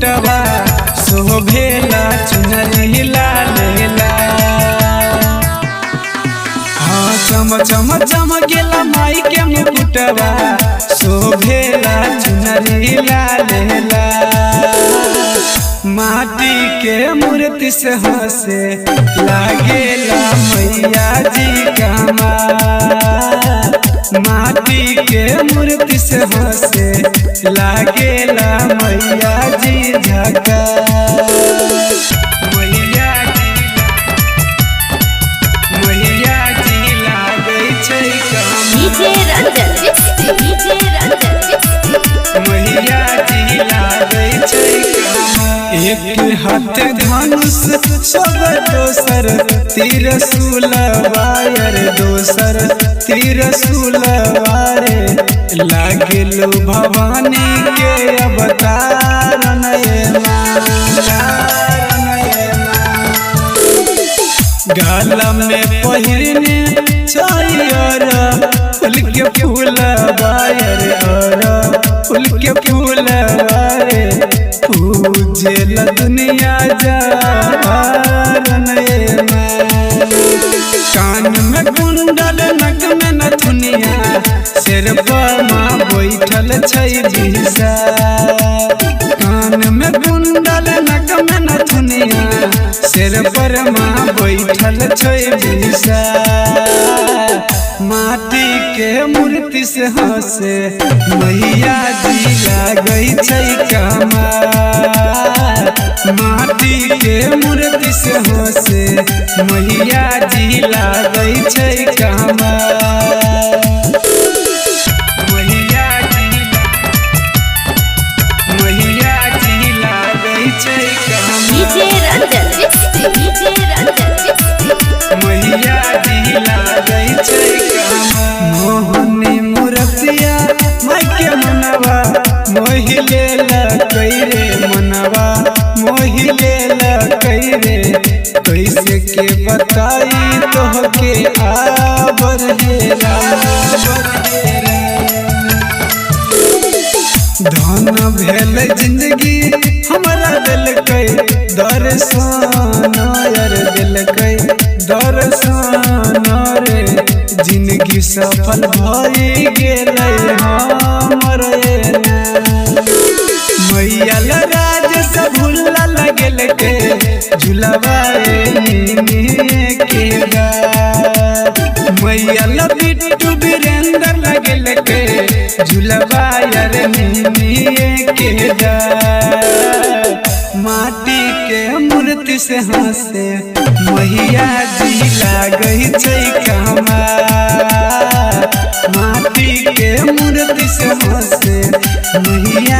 मुकुटवा शोभेला चुनरी लालेला। हाँ चम चम चमकेला माई के मुकुटवा शोभेला चुनरी लालेला। माटी के मूर्ति से हंसे लागेला मैया जी का माटी के मूर्ति से हंसे लागेला मैया जी झका। मैया जी लागे छै मैया जी लागे छै। एक हाथ धनुष सब दोसर त्रिशूलवार दोसर त्रिशूलवार लागेलो भवानी के अवतार गाला में पहिरने चाहिए फूल के फूल बायर फूल के फूल पूजेला दुनिया जान। कान में कुंडल नक में नथुनिया सिर पर माँ बैठल छै बिसा। कान में कुंडल नक में नथुनिया सिर पर माँ बैठल छै बिसा। माटी के मूर्ति से हंसे मैया जी लागे छै माटी के मूर्ति से हंसे मैया जी लागे छै मैया जी लागे छै मैया जी लागे छै मोहनी मूर्तिया माई के मनवा मोहि लेला कैरे मनवा मोहि लेला कैरे। कैसे के बताई तोहके आबर हेरा धन भेल जिंदगी हमारा दिलकै दर्शन यार दिलकै दर्शन रे। जिंदगी सफल भई गेलै हमर मैया राज से भूला लगल के झुलवाए के गा। मैया बिट्टू वीरेंद्र लगल के झुलवाए के गा। माटी के मूर्ति से हंसे मैया जी लागे छै माटी के मूर्ति से हंसे मैया